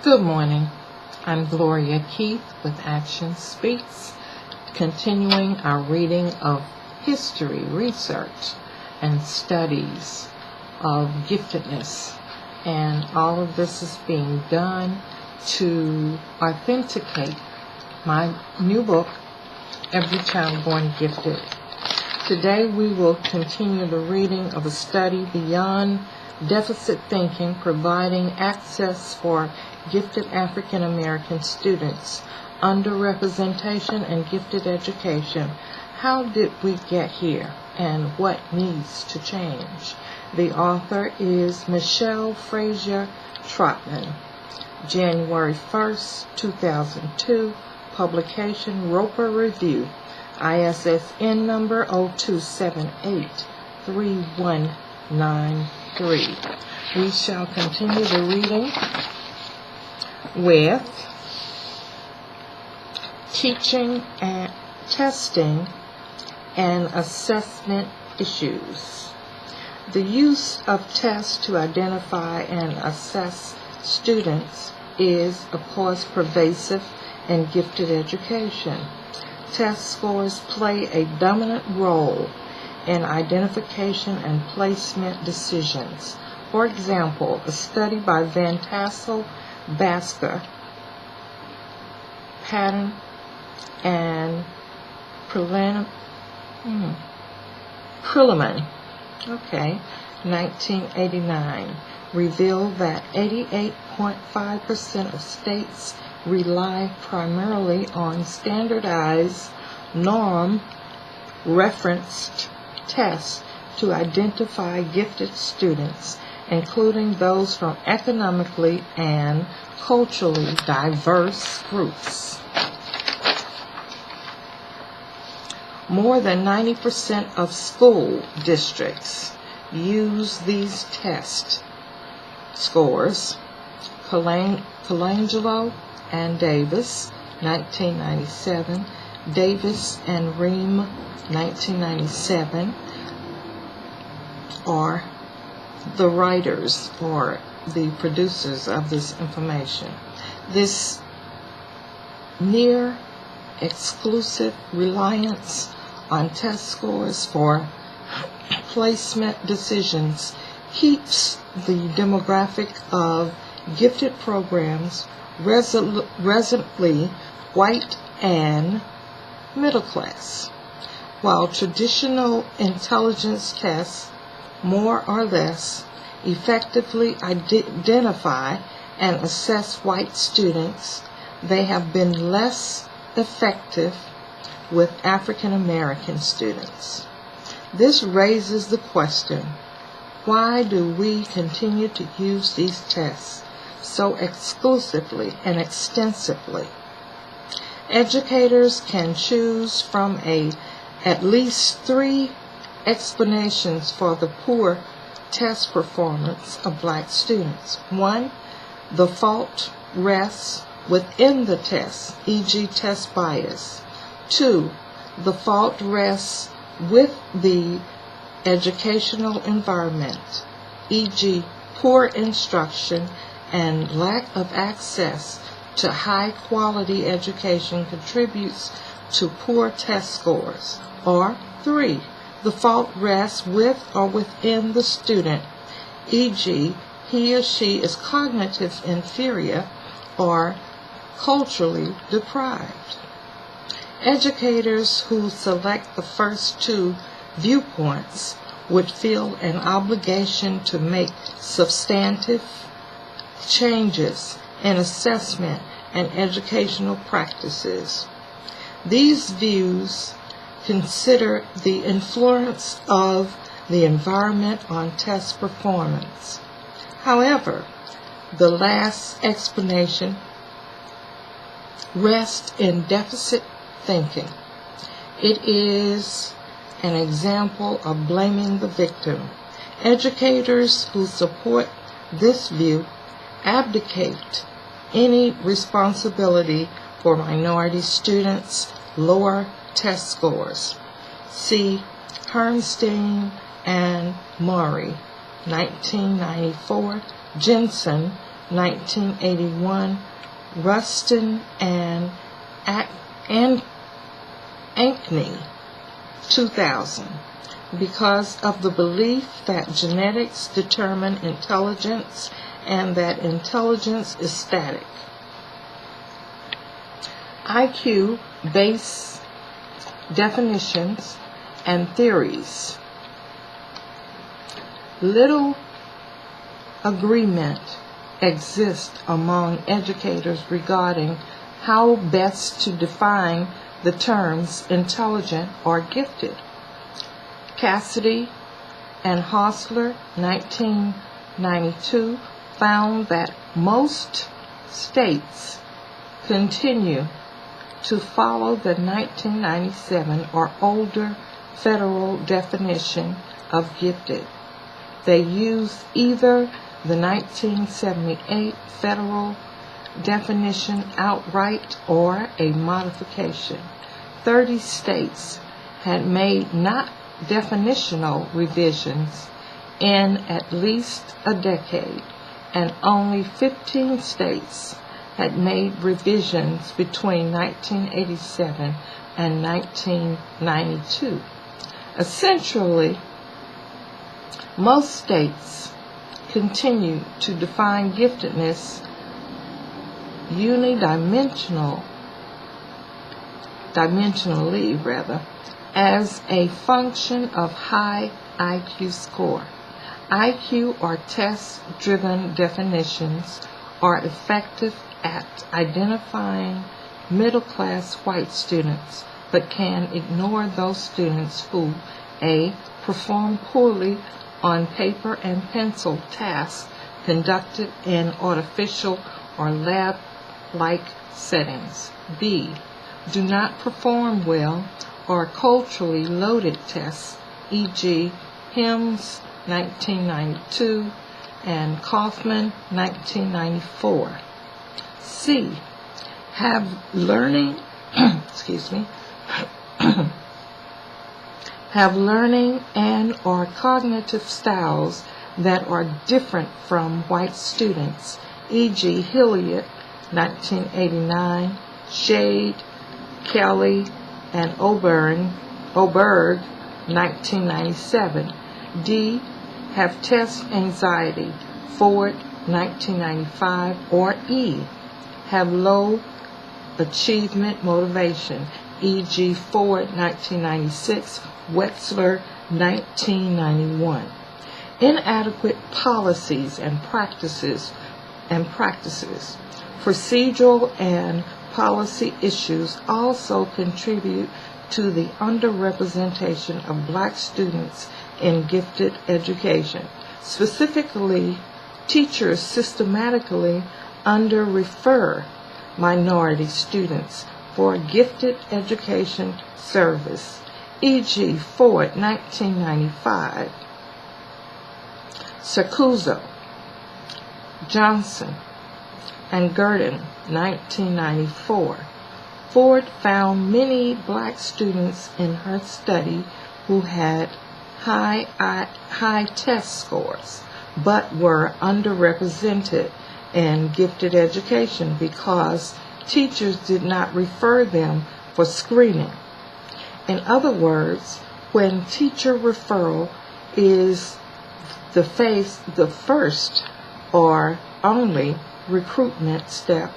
Good morning. I'm Gloria J with Action Speaks, continuing our reading of history, research, and studies of giftedness. And all of this is being done to authenticate my new book, Every Child Born Gifted. Today we will continue the reading of a study beyond deficit thinking, providing access for gifted African American students, underrepresentation and gifted education. How did we get here and what needs to change? The author is Michelle Frazier Trotman. January 1st, 2002, publication Roper Review, ISSN number 02783193. We shall continue the reading with teaching and testing and assessment issues. The use of tests to identify and assess students is, of course, pervasive in gifted education. Test scores play a dominant role in identification and placement decisions. For example, a study by Van Tassel, Basker, Patton, and Perlman, 1989, revealed that 88.5% of states rely primarily on standardized, norm-referenced tests to identify gifted students, including those from economically and culturally diverse groups. More than 90% of school districts use these test scores. Colangelo and Davis, 1997, Davis and Ream, 1997, are the writers or the producers of this information. This near exclusive reliance on test scores for placement decisions keeps the demographic of gifted programs resolutely white and middle class, while traditional intelligence tests more or less effectively identify and assess white students. They have been less effective with African American students. This raises the question, why do we continue to use these tests so exclusively and extensively? Educators can choose from at least 3 explanations for the poor test performance of black students. 1, the fault rests within the test, e.g. test bias. 2, the fault rests with the educational environment, e.g. poor instruction and lack of access to high-quality education contributes to poor test scores. Or 3, the fault rests with or within the student, e.g. he or she is cognitively inferior or culturally deprived. Educators who select the first 2 viewpoints would feel an obligation to make substantive changes in assessment and educational practices. These views consider the influence of the environment on test performance. However, the last explanation rests in deficit thinking. It is an example of blaming the victim. Educators who support this view abdicate any responsibility for minority students' lower test scores. See Herrnstein and Maury, 1994, Jensen, 1981, Rustin and Ankney, 2000. Because of the belief that genetics determine intelligence and that intelligence is static. IQ-based definitions and theories. Little agreement exists among educators regarding how best to define the terms intelligent or gifted. Cassidy and Hostler, 1992, found that most states continue to follow the 1997 or older federal definition of gifted. They use either the 1978 federal definition outright or a modification. 30 states had made not definitional revisions in at least a decade, and only 15 states had made revisions between 1987 and 1992. Essentially, most states continue to define giftedness dimensionally as a function of high IQ score. IQ or test-driven definitions are effective at identifying middle-class white students, but can ignore those students who A. perform poorly on paper and pencil tasks conducted in artificial or lab-like settings, B. do not perform well or culturally loaded tests, e.g. Hims, 1992, and Kaufman, 1994. C. Have learning and or cognitive styles that are different from white students, e.g. Hilliard, 1989, Shade, Kelly, and Oberg, 1997. D. Have test anxiety, Ford, 1995, or E. Have low achievement motivation, e.g. Ford, 1996, Wetzler, 1991. Inadequate policies and practices. Procedural and policy issues also contribute to the underrepresentation of black students in gifted education. Specifically, teachers systematically under-refer minority students for gifted education service, e.g. Ford, 1995, Sakuzo, Johnson, and Gurdon, 1994. Ford found many black students in her study who had high test scores, but were underrepresented in gifted education because teachers did not refer them for screening. In other words, when teacher referral is the first or only recruitment step,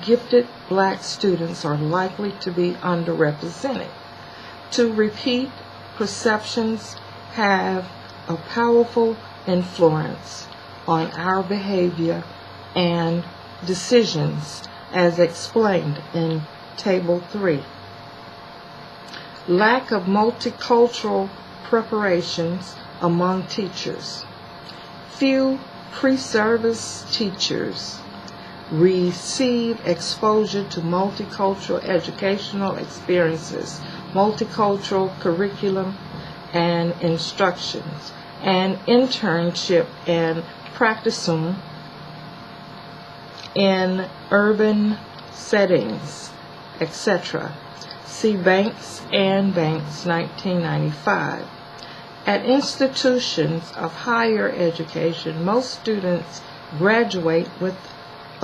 gifted black students are likely to be underrepresented. To repeat, perceptions have a powerful influence on our behavior and decisions, as explained in Table 3. Lack of multicultural preparations among teachers. Few pre-service teachers receive exposure to multicultural educational experiences, multicultural curriculum and instructions, and internship and practicum in urban settings, etc. See Banks and Banks, 1995. At institutions of higher education, most students graduate with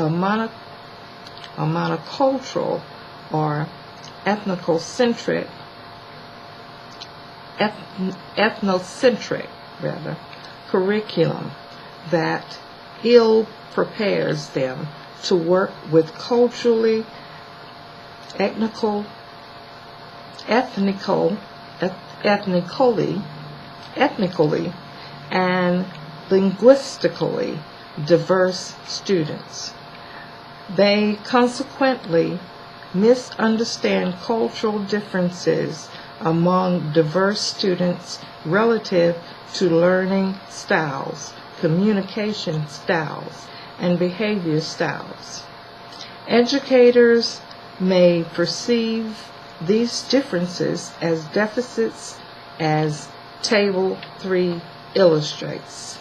monocultural or ethnocentric curriculum that ill prepares them to work with culturally, ethnically, and linguistically diverse students. They consequently misunderstand cultural differences among diverse students relative to learning styles, communication styles, and behavior styles. Educators may perceive these differences as deficits, as Table 3 illustrates.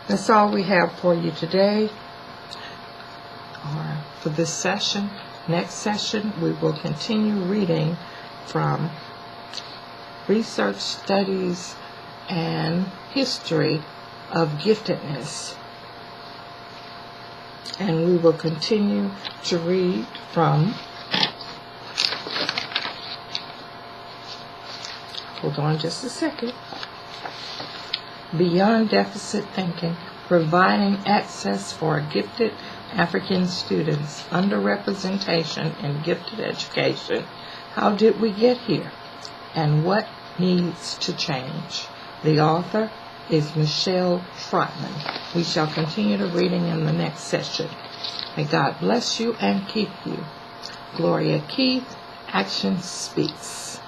That's all we have for you today, or for this session. Next session, we will continue reading from Research Studies and History of Giftedness. And we will continue to read from, hold on just a second, Beyond Deficit Thinking, Providing Access for Gifted African Students, Underrepresentation in Gifted Education. How did we get here? And what needs to change? The author is Michelle Trotman. We shall continue the reading in the next session. May God bless you and keep you. Gloria Keith, Action Speaks.